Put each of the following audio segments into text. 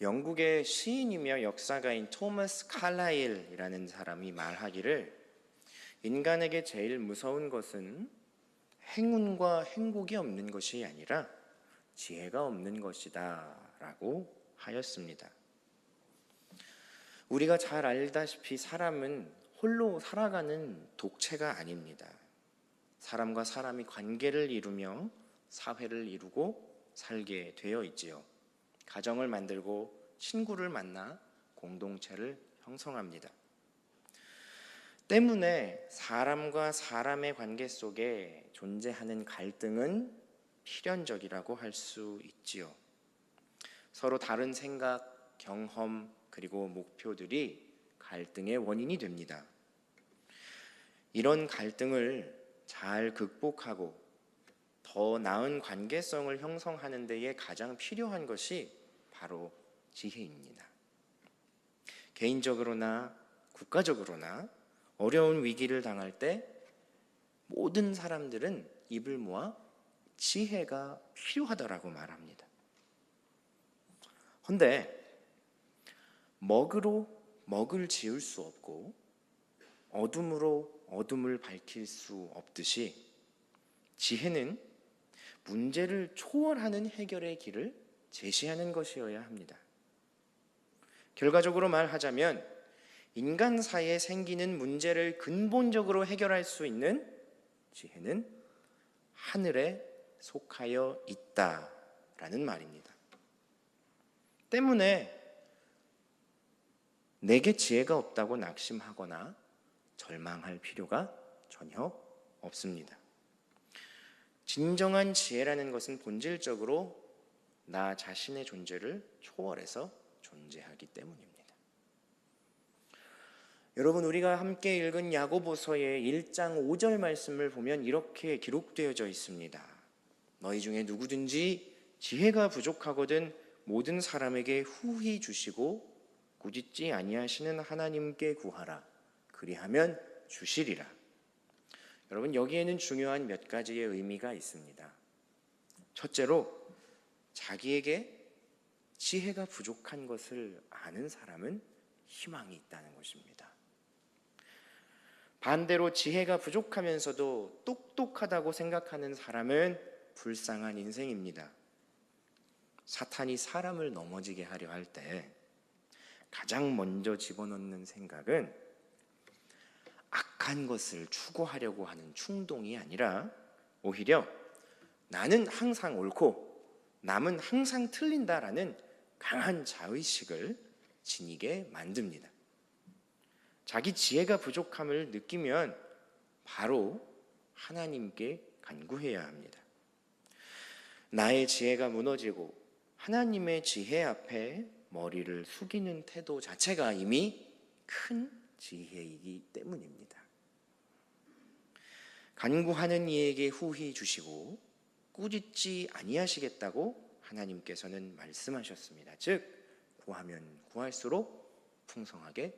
영국의 시인이며 역사가인 토마스 칼라일이라는 사람이 말하기를 인간에게 제일 무서운 것은 행운과 행복이 없는 것이 아니라 지혜가 없는 것이다 라고 하였습니다. 우리가 잘 알다시피 사람은 홀로 살아가는 독체가 아닙니다. 사람과 사람이 관계를 이루며 사회를 이루고 살게 되어 있지요. 가정을 만들고 친구를 만나 공동체를 형성합니다. 때문에 사람과 사람의 관계 속에 존재하는 갈등은 필연적이라고 할 수 있지요. 서로 다른 생각, 경험, 그리고 목표들이 갈등의 원인이 됩니다. 이런 갈등을 잘 극복하고 더 나은 관계성을 형성하는 데에 가장 필요한 것이 바로 지혜입니다. 개인적으로나 국가적으로나 어려운 위기를 당할 때 모든 사람들은 입을 모아 지혜가 필요하다라고 말합니다. 그런데 먹으로 먹을 지을 수 없고 어둠으로 어둠을 밝힐 수 없듯이 지혜는 문제를 초월하는 해결의 길을 제시하는 것이어야 합니다. 결과적으로 말하자면 인간 사이에 생기는 문제를 근본적으로 해결할 수 있는 지혜는 하늘에 속하여 있다라는 말입니다. 때문에 내게 지혜가 없다고 낙심하거나 절망할 필요가 전혀 없습니다. 진정한 지혜라는 것은 본질적으로 나 자신의 존재를 초월해서 존재하기 때문입니다. 여러분, 우리가 함께 읽은 야고보서의 1장 5절 말씀을 보면 이렇게 기록되어져 있습니다. 너희 중에 누구든지 지혜가 부족하거든 모든 사람에게 후히 주시고 꾸짖지 아니하시는 하나님께 구하라. 그리하면 주시리라. 여러분, 여기에는 중요한 몇 가지의 의미가 있습니다. 첫째로, 자기에게 지혜가 부족한 것을 아는 사람은 희망이 있다는 것입니다. 반대로 지혜가 부족하면서도 똑똑하다고 생각하는 사람은 불쌍한 인생입니다. 사탄이 사람을 넘어지게 하려 할 때 가장 먼저 집어넣는 생각은 악한 것을 추구하려고 하는 충동이 아니라 오히려 나는 항상 옳고 남은 항상 틀린다라는 강한 자의식을 지니게 만듭니다. 자기 지혜가 부족함을 느끼면 바로 하나님께 간구해야 합니다. 나의 지혜가 무너지고 하나님의 지혜 앞에 머리를 숙이는 태도 자체가 이미 큰 지혜이기 때문입니다. 간구하는 이에게 후히 주시고 꾸짖지 아니하시겠다고 하나님께서는 말씀하셨습니다. 즉, 구하면 구할수록 풍성하게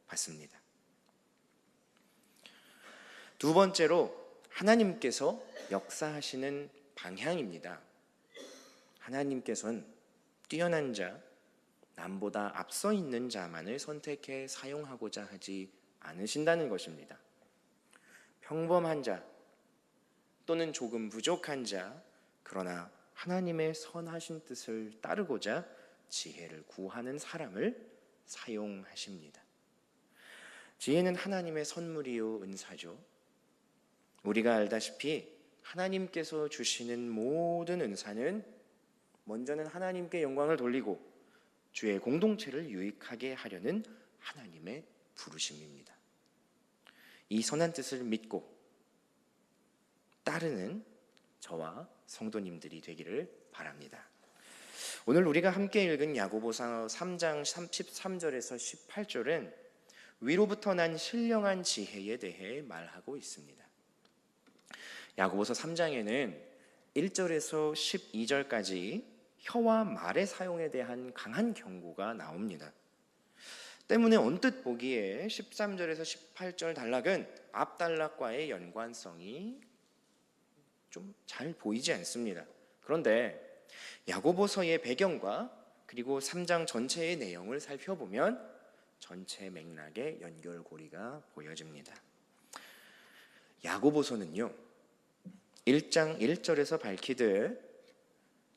받습니다. 두 번째로, 하나님께서 역사하시는 방향입니다. 하나님께서는 뛰어난 자, 남보다 앞서 있는 자만을 선택해 사용하고자 하지 않으신다는 것입니다. 평범한 자 또는 조금 부족한 자, 그러나 하나님의 선하신 뜻을 따르고자 지혜를 구하는 사람을 사용하십니다. 지혜는 하나님의 선물이요 은사죠. 우리가 알다시피 하나님께서 주시는 모든 은사는 먼저는 하나님께 영광을 돌리고 주의 공동체를 유익하게 하려는 하나님의 부르심입니다. 이 선한 뜻을 믿고 따르는 저와 성도님들이 되기를 바랍니다. 오늘 우리가 함께 읽은 야고보서 3장 13절에서 18절은 위로부터 난 신령한 지혜에 대해 말하고 있습니다. 야고보서 3장에는 1절에서 12절까지 혀와 말의 사용에 대한 강한 경고가 나옵니다. 때문에 언뜻 보기에 13절에서 18절 단락은 앞 단락과의 연관성이 좀 잘 보이지 않습니다. 그런데 야고보서의 배경과 그리고 3장 전체의 내용을 살펴보면 전체 맥락의 연결고리가 보여집니다. 야고보서는요, 1장 1절에서 밝히듯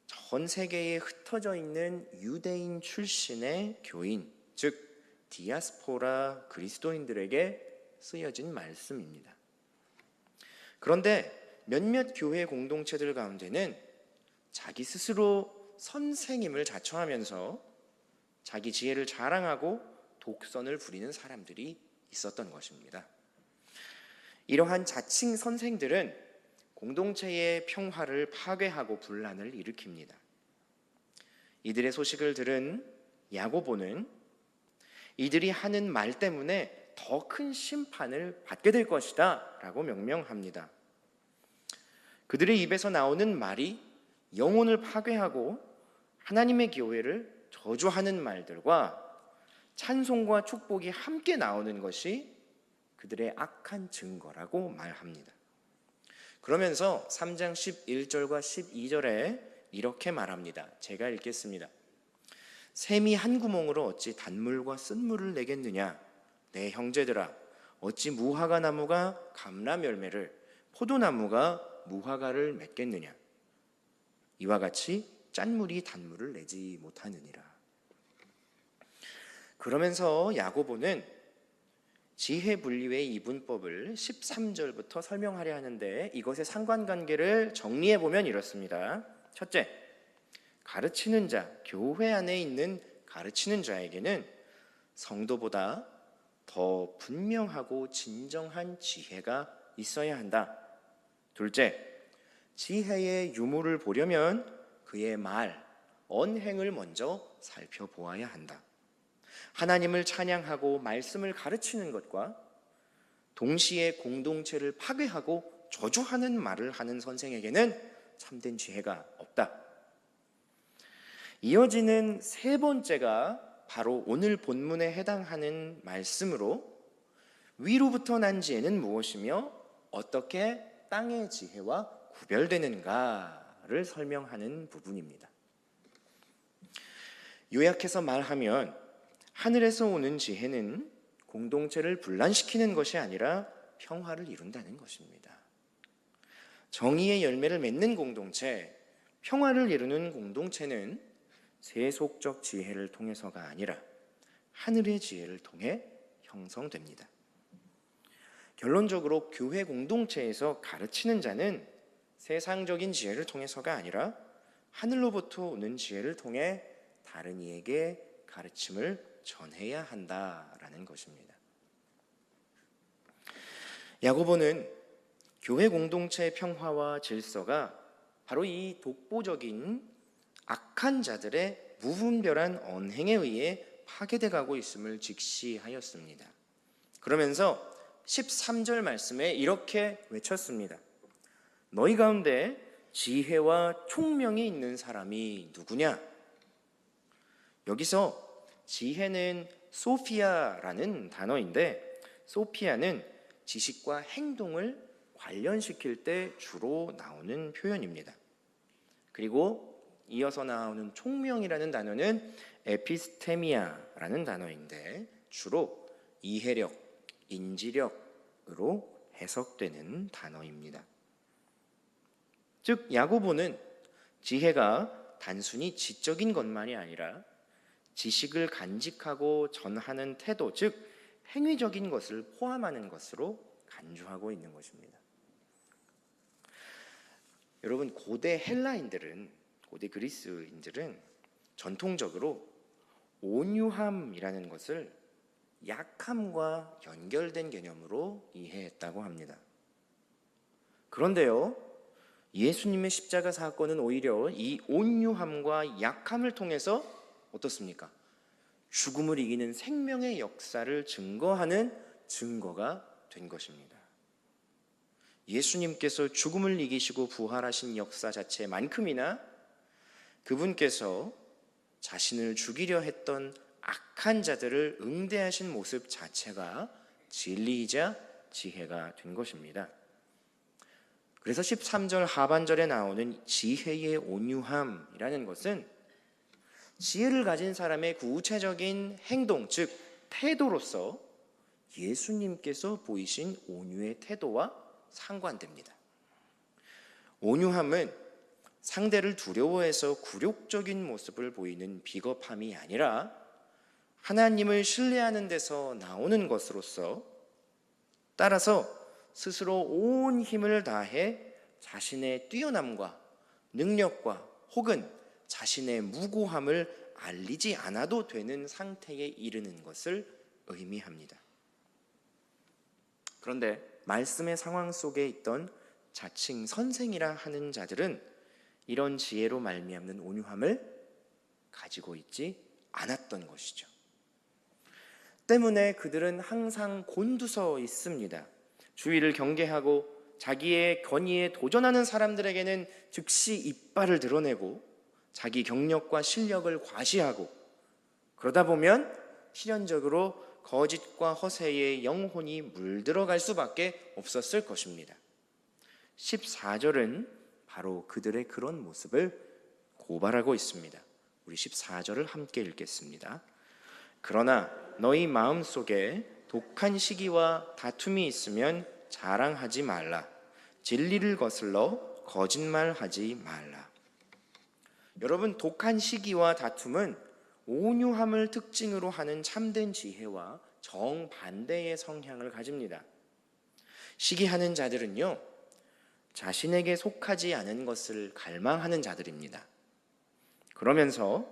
전 세계에 흩어져 있는 유대인 출신의 교인, 즉 디아스포라 그리스도인들에게 쓰여진 말씀입니다. 그런데 몇몇 교회 공동체들 가운데는 자기 스스로 선생님을 자처하면서 자기 지혜를 자랑하고 독선을 부리는 사람들이 있었던 것입니다. 이러한 자칭 선생들은 공동체의 평화를 파괴하고 분란을 일으킵니다. 이들의 소식을 들은 야고보는 이들이 하는 말 때문에 더 큰 심판을 받게 될 것이다 라고 명명합니다. 그들의 입에서 나오는 말이 영혼을 파괴하고 하나님의 교회를 저주하는 말들과 찬송과 축복이 함께 나오는 것이 그들의 악한 증거라고 말합니다. 그러면서 3장 11절과 12절에 이렇게 말합니다. 제가 읽겠습니다. 샘이 한 구멍으로 어찌 단물과 쓴물을 내겠느냐? 내 형제들아, 어찌 무화과 나무가 감람 열매를, 포도나무가 무화과를 맺겠느냐? 이와 같이 짠물이 단물을 내지 못하느니라. 그러면서 야고보는 지혜 분리의 이분법을 13절부터 설명하려 하는데 이것의 상관관계를 정리해 보면 이렇습니다. 첫째, 가르치는 자, 교회 안에 있는 가르치는 자에게는 성도보다 더 분명하고 진정한 지혜가 있어야 한다. 둘째, 지혜의 유무를 보려면 그의 말, 언행을 먼저 살펴보아야 한다. 하나님을 찬양하고 말씀을 가르치는 것과 동시에 공동체를 파괴하고 저주하는 말을 하는 선생에게는 참된 지혜가 없다. 이어지는 세 번째가 바로 오늘 본문에 해당하는 말씀으로 위로부터 난 지혜는 무엇이며 어떻게 땅의 지혜와 구별되는가를 설명하는 부분입니다. 요약해서 말하면 하늘에서 오는 지혜는 공동체를 분란시키는 것이 아니라 평화를 이룬다는 것입니다. 정의의 열매를 맺는 공동체, 평화를 이루는 공동체는 세속적 지혜를 통해서가 아니라 하늘의 지혜를 통해 형성됩니다. 결론적으로 교회 공동체에서 가르치는 자는 세상적인 지혜를 통해서가 아니라 하늘로부터 오는 지혜를 통해 다른 이에게 가르침을 전해야 한다라는 것입니다. 야고보는 교회 공동체의 평화와 질서가 바로 이 독보적인 악한 자들의 무분별한 언행에 의해 파괴돼 가고 있음을 직시하였습니다. 그러면서 13절 말씀에 이렇게 외쳤습니다. 너희 가운데 지혜와 총명이 있는 사람이 누구냐? 여기서 지혜는 소피아라는 단어인데 소피아는 지식과 행동을 관련시킬 때 주로 나오는 표현입니다. 그리고 이어서 나오는 총명이라는 단어는 에피스테미아라는 단어인데 주로 이해력, 인지력으로 해석되는 단어입니다. 즉 야고보는 지혜가 단순히 지적인 것만이 아니라 지식을 간직하고 전하는 태도, 즉 행위적인 것을 포함하는 것으로 간주하고 있는 것입니다. 여러분, 고대 헬라인들은, 고대 그리스인들은 전통적으로 온유함이라는 것을 약함과 연결된 개념으로 이해했다고 합니다. 그런데요, 예수님의 십자가 사건은 오히려 이 온유함과 약함을 통해서 어떻습니까? 죽음을 이기는 생명의 역사를 증거하는 증거가 된 것입니다. 예수님께서 죽음을 이기시고 부활하신 역사 자체만큼이나 그분께서 자신을 죽이려 했던 악한 자들을 응대하신 모습 자체가 진리이자 지혜가 된 것입니다. 그래서 13절 하반절에 나오는 지혜의 온유함이라는 것은 지혜를 가진 사람의 구체적인 행동, 즉 태도로서 예수님께서 보이신 온유의 태도와 상관됩니다. 온유함은 상대를 두려워해서 굴욕적인 모습을 보이는 비겁함이 아니라 하나님을 신뢰하는 데서 나오는 것으로서, 따라서 스스로 온 힘을 다해 자신의 뛰어남과 능력과 혹은 자신의 무고함을 알리지 않아도 되는 상태에 이르는 것을 의미합니다. 그런데 말씀의 상황 속에 있던 자칭 선생이라 하는 자들은 이런 지혜로 말미암는 온유함을 가지고 있지 않았던 것이죠. 때문에 그들은 항상 곤두서 있습니다. 주위를 경계하고 자기의 권위에 도전하는 사람들에게는 즉시 이빨을 드러내고 자기 경력과 실력을 과시하고, 그러다 보면 필연적으로 거짓과 허세의 영혼이 물들어갈 수밖에 없었을 것입니다. 14절은 바로 그들의 그런 모습을 고발하고 있습니다. 우리 14절을 함께 읽겠습니다. 그러나 너희 마음속에 독한 시기와 다툼이 있으면 자랑하지 말라. 진리를 거슬러 거짓말하지 말라. 여러분, 독한 시기와 다툼은 온유함을 특징으로 하는 참된 지혜와 정반대의 성향을 가집니다. 시기하는 자들은요, 자신에게 속하지 않은 것을 갈망하는 자들입니다. 그러면서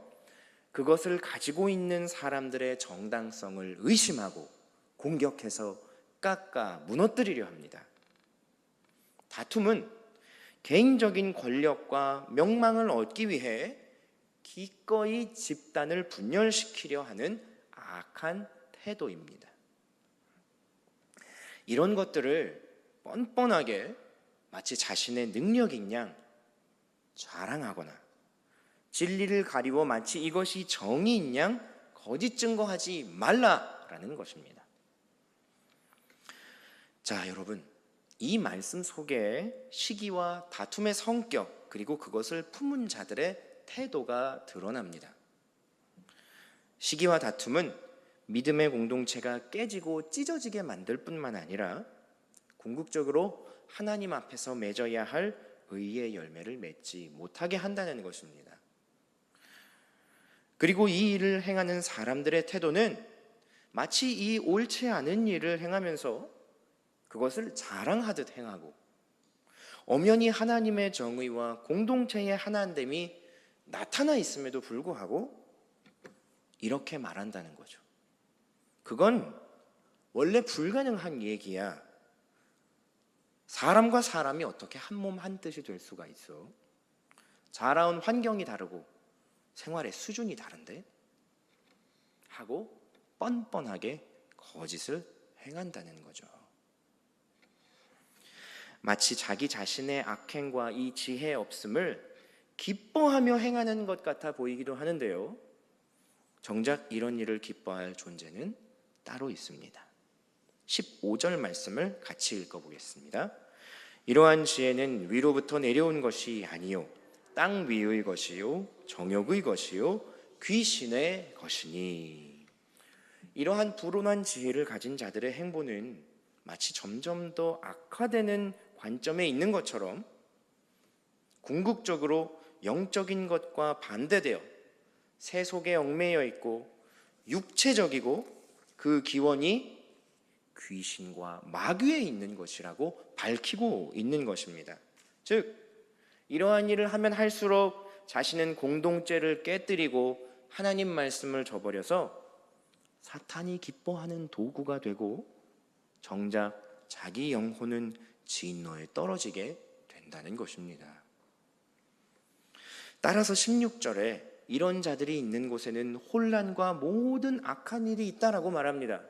그것을 가지고 있는 사람들의 정당성을 의심하고 공격해서 깎아 무너뜨리려 합니다. 다툼은 개인적인 권력과 명망을 얻기 위해 기꺼이 집단을 분열시키려 하는 악한 태도입니다. 이런 것들을 뻔뻔하게 마치 자신의 능력인 양 자랑하거나 진리를 가리워 마치 이것이 정의인 양 거짓 증거하지 말라라는 것입니다. 자, 여러분, 이 말씀 속에 시기와 다툼의 성격, 그리고 그것을 품은 자들의 태도가 드러납니다. 시기와 다툼은 믿음의 공동체가 깨지고 찢어지게 만들 뿐만 아니라 궁극적으로 하나님 앞에서 맺어야 할 의의 열매를 맺지 못하게 한다는 것입니다. 그리고 이 일을 행하는 사람들의 태도는 마치 이 옳지 않은 일을 행하면서 그것을 자랑하듯 행하고 엄연히 하나님의 정의와 공동체의 하나됨이 나타나 있음에도 불구하고 이렇게 말한다는 거죠. 그건 원래 불가능한 얘기야. 사람과 사람이 어떻게 한 몸 한 뜻이 될 수가 있어? 자라온 환경이 다르고 생활의 수준이 다른데? 하고 뻔뻔하게 거짓을 행한다는 거죠. 마치 자기 자신의 악행과 이 지혜 없음을 기뻐하며 행하는 것 같아 보이기도 하는데요, 정작 이런 일을 기뻐할 존재는 따로 있습니다. 15절 말씀을 같이 읽어보겠습니다. 이러한 지혜는 위로부터 내려온 것이 아니요 땅 위의 것이요 정욕의 것이요 귀신의 것이니. 이러한 불온한 지혜를 가진 자들의 행보는 마치 점점 더 악화되는 관점에 있는 것처럼 궁극적으로 영적인 것과 반대되어 세속에 얽매여 있고 육체적이고 그 기원이 귀신과 마귀에 있는 것이라고 밝히고 있는 것입니다. 즉, 이러한 일을 하면 할수록 자신은 공동체를 깨뜨리고 하나님 말씀을 저버려서 사탄이 기뻐하는 도구가 되고 정작 자기 영혼은 진노에 떨어지게 된다는 것입니다. 따라서 16절에 이런 자들이 있는 곳에는 혼란과 모든 악한 일이 있다라고 말합니다.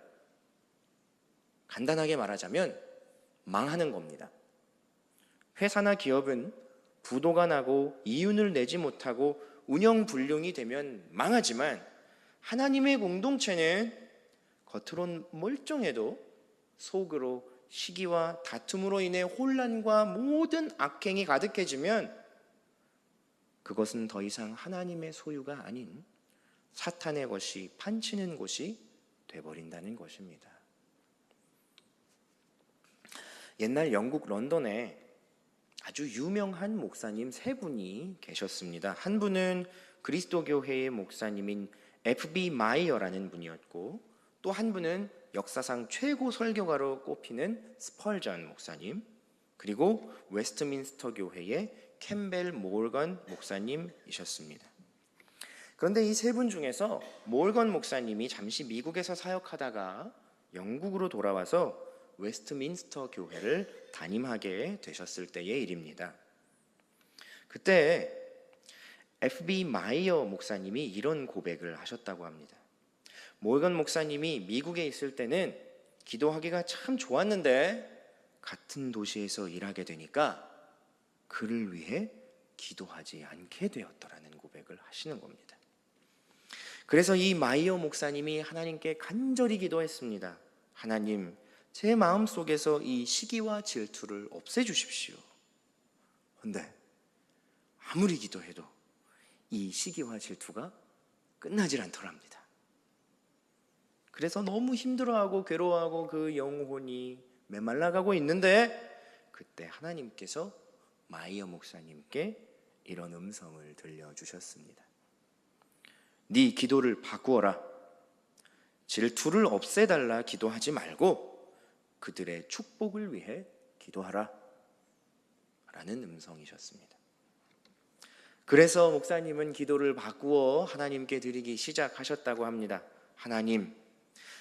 간단하게 말하자면 망하는 겁니다. 회사나 기업은 부도가 나고 이윤을 내지 못하고 운영불능이 되면 망하지만 하나님의 공동체는 겉으론 멀쩡해도 속으로 시기와 다툼으로 인해 혼란과 모든 악행이 가득해지면 그것은 더 이상 하나님의 소유가 아닌 사탄의 것이 판치는 곳이 돼버린다는 것입니다. 옛날 영국 런던에 아주 유명한 목사님 세 분이 계셨습니다. 한 분은 그리스도교회의 목사님인 F.B. 마이어라는 분이었고, 또 한 분은 역사상 최고 설교가로 꼽히는 스펄전 목사님, 그리고 웨스트민스터 교회의 캠벨 모건 목사님이셨습니다. 그런데 이 세 분 중에서 모건 목사님이 잠시 미국에서 사역하다가 영국으로 돌아와서 웨스트민스터 교회를 담임하게 되셨을 때의 일입니다. 그때 F.B. 마이어 목사님이 이런 고백을 하셨다고 합니다. 모건 목사님이 미국에 있을 때는 기도하기가 참 좋았는데 같은 도시에서 일하게 되니까 그를 위해 기도하지 않게 되었더라는 고백을 하시는 겁니다. 그래서 이 마이어 목사님이 하나님께 간절히 기도했습니다. 하나님, 제 마음속에서 이 시기와 질투를 없애주십시오. 그런데 아무리 기도해도 이 시기와 질투가 끝나질 않더랍니다. 그래서 너무 힘들어하고 괴로워하고 그 영혼이 메말라가고 있는데 그때 하나님께서 마이어 목사님께 이런 음성을 들려주셨습니다. 네 기도를 바꾸어라. 질투를 없애달라 기도하지 말고 그들의 축복을 위해 기도하라 라는 음성이셨습니다. 그래서 목사님은 기도를 바꾸어 하나님께 드리기 시작하셨다고 합니다. 하나님,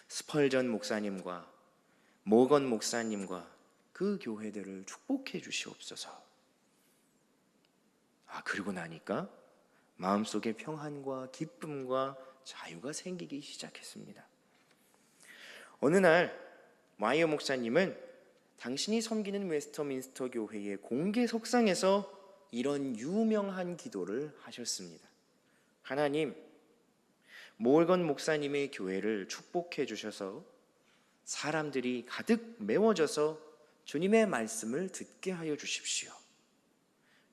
스펄전 목사님과 모건 목사님과 그 교회들을 축복해 주시옵소서. 그리고 나니까 마음속에 평안과 기쁨과 자유가 생기기 시작했습니다. 어느 날 마이어 목사님은 당신이 섬기는 웨스트민스터 교회의 공개 석상에서 이런 유명한 기도를 하셨습니다. 하나님, 몰건 목사님의 교회를 축복해 주셔서 사람들이 가득 메워져서 주님의 말씀을 듣게 하여 주십시오.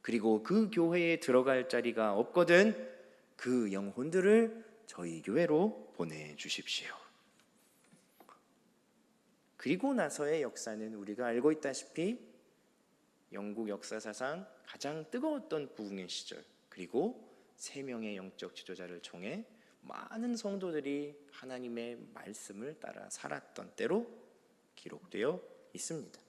그리고 그 교회에 들어갈 자리가 없거든 그 영혼들을 저희 교회로 보내주십시오. 그리고 나서의 역사는 우리가 알고 있다시피 영국 역사사상 가장 뜨거웠던 부흥의 시절, 그리고 3명의 영적 지도자를 통해 많은 성도들이 하나님의 말씀을 따라 살았던 때로 기록되어 있습니다.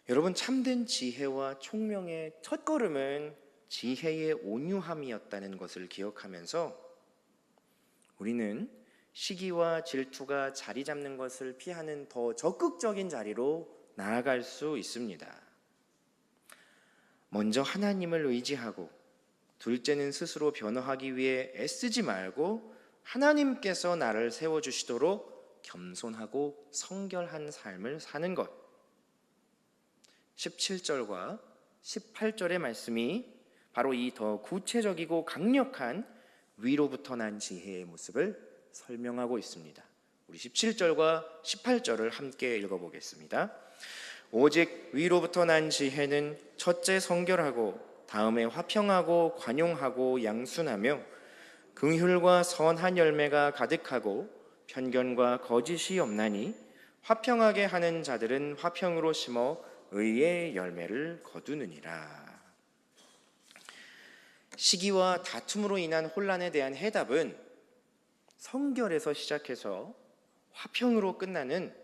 여러분, 참된 지혜와 총명의 첫걸음은 지혜의 온유함이었다는 것을 기억하면서 우리는 시기와 질투가 자리 잡는 것을 피하는 더 적극적인 자리로 나아갈 수 있습니다. 먼저 하나님을 의지하고, 둘째는 스스로 변화하기 위해 애쓰지 말고 하나님께서 나를 세워주시도록 겸손하고 성결한 삶을 사는 것. 17절과 18절의 말씀이 바로 이 더 구체적이고 강력한 위로부터 난 지혜의 모습을 설명하고 있습니다. 우리 17절과 18절을 함께 읽어보겠습니다. 오직 위로부터 난 지혜는 첫째 성결하고 다음에 화평하고 관용하고 양순하며 긍휼과 선한 열매가 가득하고 편견과 거짓이 없나니 화평하게 하는 자들은 화평으로 심어 의의 열매를 거두느니라. 시기와 다툼으로 인한 혼란에 대한 해답은 성결에서 시작해서 화평으로 끝나는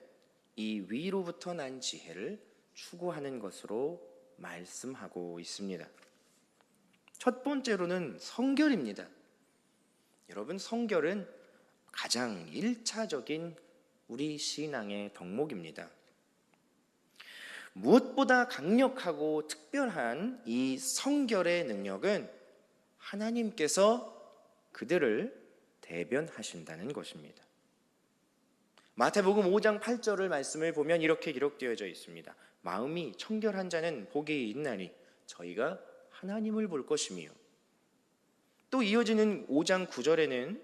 이 위로부터 난 지혜를 추구하는 것으로 말씀하고 있습니다. 첫 번째로는 성결입니다. 여러분, 성결은 가장 1차적인 우리 신앙의 덕목입니다. 무엇보다 강력하고 특별한 이 성결의 능력은 하나님께서 그들을 대변하신다는 것입니다. 마태복음 5장 8절을 말씀을 보면 이렇게 기록되어져 있습니다. 마음이 청결한 자는 복이 있나니 저희가 하나님을 볼 것이며, 또 이어지는 5장 9절에는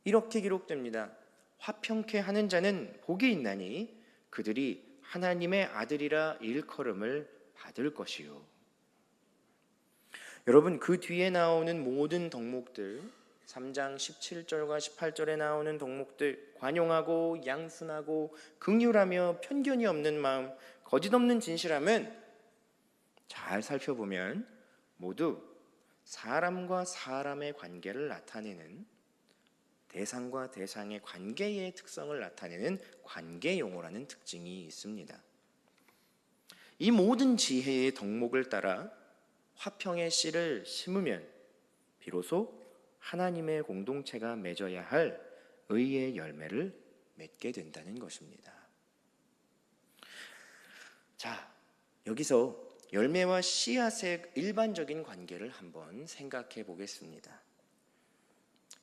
이렇게 기록됩니다. 화평케 하는 자는 복이 있나니 그들이 하나님의 아들이라 일컬음을 받을 것이요. 여러분, 그 뒤에 나오는 모든 덕목들, 3장 17절과 18절에 나오는 덕목들, 관용하고 양순하고 긍휼하며 편견이 없는 마음, 거짓 없는 진실함은 잘 살펴보면 모두 사람과 사람의 관계를 나타내는, 대상과 대상의 관계의 특성을 나타내는 관계 용어라는 특징이 있습니다. 이 모든 지혜의 덕목을 따라 화평의 씨를 심으면 비로소 하나님의 공동체가 맺어야 할 의의 열매를 맺게 된다는 것입니다. 자, 여기서 열매와 씨앗의 일반적인 관계를 한번 생각해 보겠습니다.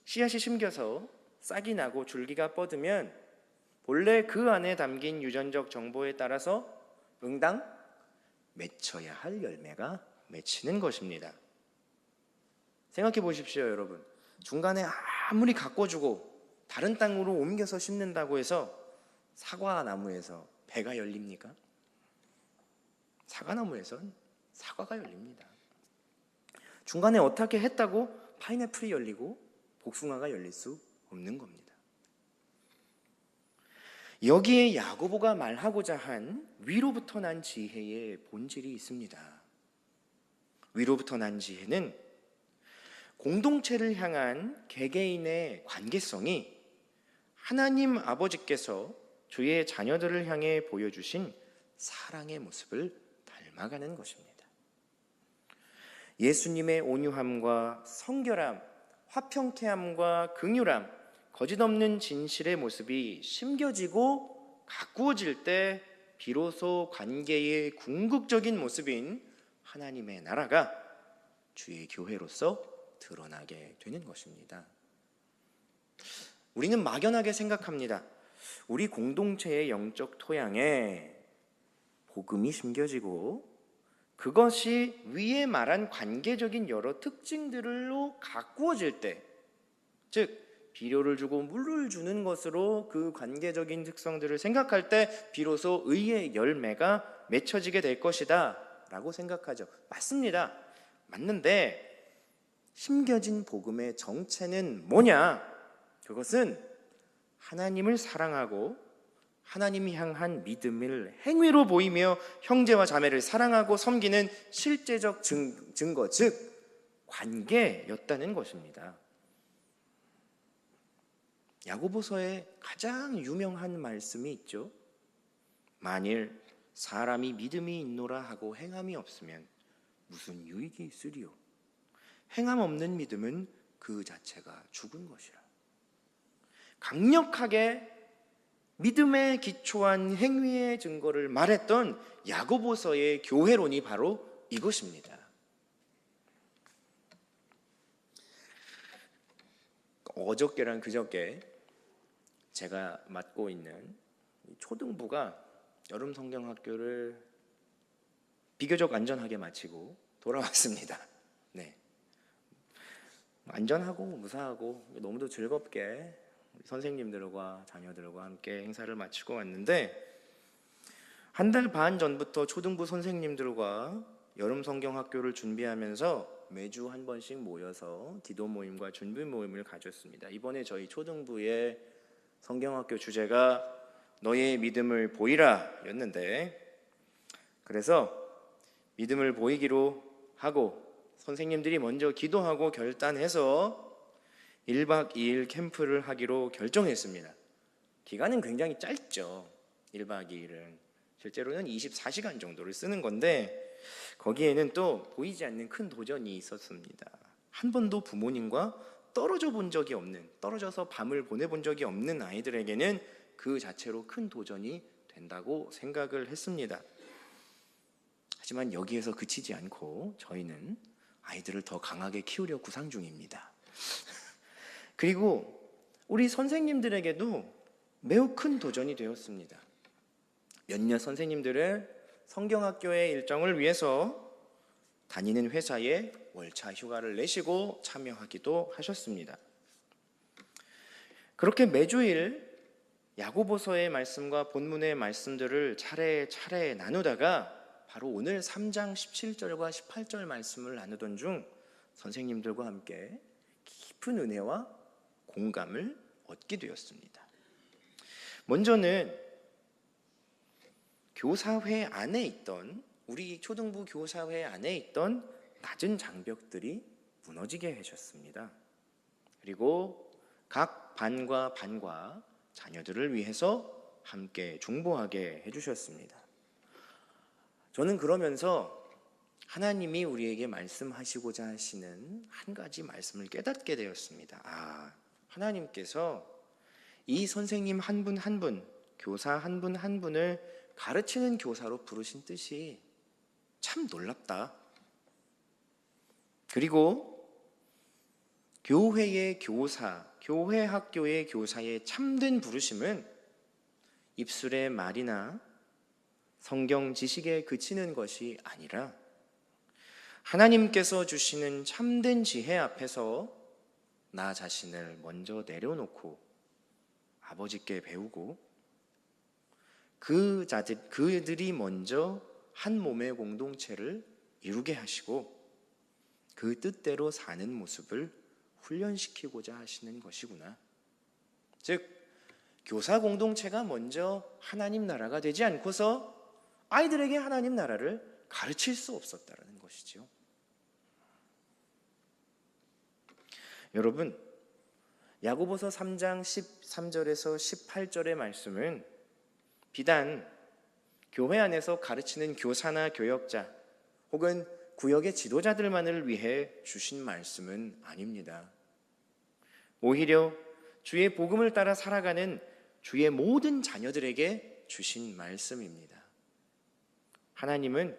씨앗이 심겨서 싹이 나고 줄기가 뻗으면 본래 그 안에 담긴 유전적 정보에 따라서 응당 맺혀야 할 열매가 맺히는 것입니다. 생각해 보십시오, 여러분. 중간에 아무리 가꿔주고 다른 땅으로 옮겨서 심는다고 해서 사과나무에서 배가 열립니까? 사과나무에선 사과가 열립니다. 중간에 어떻게 했다고 파인애플이 열리고 복숭아가 열릴 수 없는 겁니다. 여기에 야고보가 말하고자 한 위로부터 난 지혜의 본질이 있습니다. 위로부터 난 지혜는 공동체를 향한 개개인의 관계성이 하나님 아버지께서 주의 자녀들을 향해 보여주신 사랑의 모습을 닮아가는 것입니다. 예수님의 온유함과 성결함, 화평케함과 긍휼함, 거짓 없는 진실의 모습이 심겨지고 가꾸어질 때 비로소 관계의 궁극적인 모습인 하나님의 나라가 주의 교회로서 드러나게 되는 것입니다. 우리는 막연하게 생각합니다. 우리 공동체의 영적 토양에 복음이 심겨지고 그것이 위에 말한 관계적인 여러 특징들로 가꾸어질 때, 즉 비료를 주고 물을 주는 것으로 그 관계적인 특성들을 생각할 때 비로소 의의 열매가 맺혀지게 될 것이다 라고 생각하죠. 맞습니다. 맞는데 심겨진 복음의 정체는 뭐냐? 그것은 하나님을 사랑하고 하나님이 향한 믿음을 행위로 보이며 형제와 자매를 사랑하고 섬기는 실제적 증거, 즉 관계였다는 것입니다. 야고보서에 가장 유명한 말씀이 있죠. 만일 사람이 믿음이 있노라 하고 행함이 없으면 무슨 유익이 있으리요? 행함 없는 믿음은 그 자체가 죽은 것이라. 강력하게 믿음에 기초한 행위의 증거를 말했던 야고보서의 교회론이 바로 이것입니다. 어저께랑 그저께 제가 맡고 있는 초등부가 여름 성경학교를 비교적 안전하게 마치고 돌아왔습니다. 네, 안전하고 무사하고 너무도 즐겁게 선생님들과 자녀들과 함께 행사를 마치고 왔는데, 한 달 반 전부터 초등부 선생님들과 여름 성경학교를 준비하면서 매주 한 번씩 모여서 기도 모임과 준비 모임을 가졌습니다. 이번에 저희 초등부의 성경학교 주제가 너의 믿음을 보이라 였는데, 그래서 믿음을 보이기로 하고 선생님들이 먼저 기도하고 결단해서 1박 2일 캠프를 하기로 결정했습니다. 기간은 굉장히 짧죠. 1박 2일은 실제로는 24시간 정도를 쓰는 건데, 거기에는 또 보이지 않는 큰 도전이 있었습니다. 한 번도 부모님과 떨어져서 밤을 보내본 적이 없는 아이들에게는 그 자체로 큰 도전이 된다고 생각을 했습니다. 하지만 여기에서 그치지 않고 저희는 아이들을 더 강하게 키우려 구상 중입니다. 그리고 우리 선생님들에게도 매우 큰 도전이 되었습니다. 몇몇 선생님들은 성경학교의 일정을 위해서 다니는 회사에 월차 휴가를 내시고 참여하기도 하셨습니다. 그렇게 매주일 야고보서의 말씀과 본문의 말씀들을 차례차례 나누다가 바로 오늘 3장 17절과 18절 말씀을 나누던 중 선생님들과 함께 깊은 은혜와 공감을 얻게 되었습니다. 먼저는 교사회 안에 있던, 우리 초등부 교사회 안에 있던 낮은 장벽들이 무너지게 하셨습니다. 그리고 각 반과 자녀들을 위해서 함께 중보하게 해주셨습니다. 저는 그러면서 하나님이 우리에게 말씀하시고자 하시는 한 가지 말씀을 깨닫게 되었습니다. 하나님께서 이 선생님 한 분 한 분, 교사 한 분 한 분을 가르치는 교사로 부르신 뜻이 참 놀랍다. 그리고 교회의 교사, 교회 학교의 교사의 참된 부르심은 입술의 말이나 성경 지식에 그치는 것이 아니라 하나님께서 주시는 참된 지혜 앞에서 나 자신을 먼저 내려놓고 아버지께 배우고 그들이 먼저 한 몸의 공동체를 이루게 하시고 그 뜻대로 사는 모습을 훈련시키고자 하시는 것이구나. 즉 교사 공동체가 먼저 하나님 나라가 되지 않고서 아이들에게 하나님 나라를 가르칠 수 없었다는 것이죠. 여러분, 야고보서 3장 13절에서 18절의 말씀은 비단 교회 안에서 가르치는 교사나 교역자 혹은 구역의 지도자들만을 위해 주신 말씀은 아닙니다. 오히려 주의 복음을 따라 살아가는 주의 모든 자녀들에게 주신 말씀입니다. 하나님은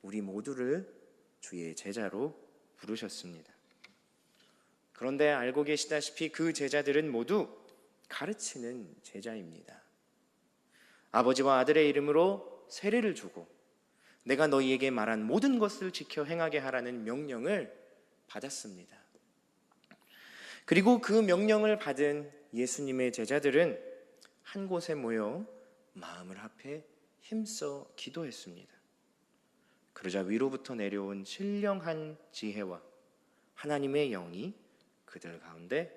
우리 모두를 주의 제자로 부르셨습니다. 그런데 알고 계시다시피 그 제자들은 모두 가르치는 제자입니다. 아버지와 아들의 이름으로 세례를 주고 내가 너희에게 말한 모든 것을 지켜 행하게 하라는 명령을 받았습니다. 그리고 그 명령을 받은 예수님의 제자들은 한 곳에 모여 마음을 합해 힘써 기도했습니다. 그러자 위로부터 내려온 신령한 지혜와 하나님의 영이 그들 가운데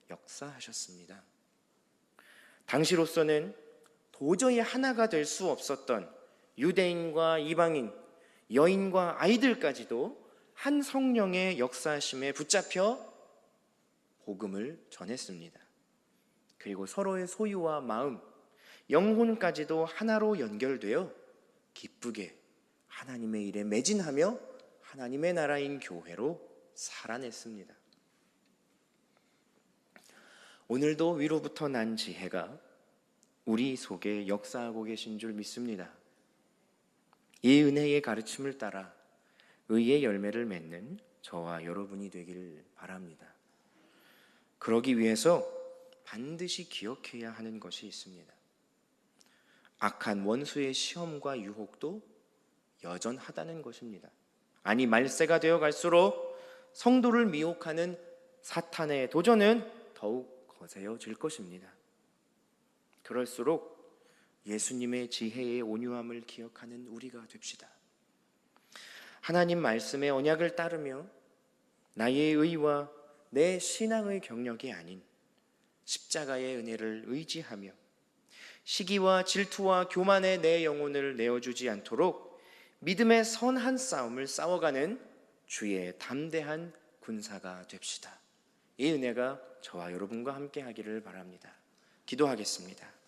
역사하셨습니다. 당시로서는 도저히 하나가 될 수 없었던 유대인과 이방인, 여인과 아이들까지도 한 성령의 역사하심에 붙잡혀 복음을 전했습니다. 그리고 서로의 소유와 마음, 영혼까지도 하나로 연결되어 기쁘게 하나님의 일에 매진하며 하나님의 나라인 교회로 살아냈습니다. 오늘도 위로부터 난 지혜가 우리 속에 역사하고 계신 줄 믿습니다. 이 은혜의 가르침을 따라 의의 열매를 맺는 저와 여러분이 되길 바랍니다. 그러기 위해서 반드시 기억해야 하는 것이 있습니다. 악한 원수의 시험과 유혹도 여전하다는 것입니다. 아니, 말세가 되어 갈수록 성도를 미혹하는 사탄의 도전은 더욱 거세어질 것입니다. 그럴수록 예수님의 지혜의 온유함을 기억하는 우리가 됩시다. 하나님 말씀의 언약을 따르며 나의 의와 내 신앙의 경력이 아닌 십자가의 은혜를 의지하며 시기와 질투와 교만에 내 영혼을 내어주지 않도록 믿음의 선한 싸움을 싸워가는 주의 담대한 군사가 됩시다. 이 은혜가 저와 여러분과 함께 하기를 바랍니다. 기도하겠습니다.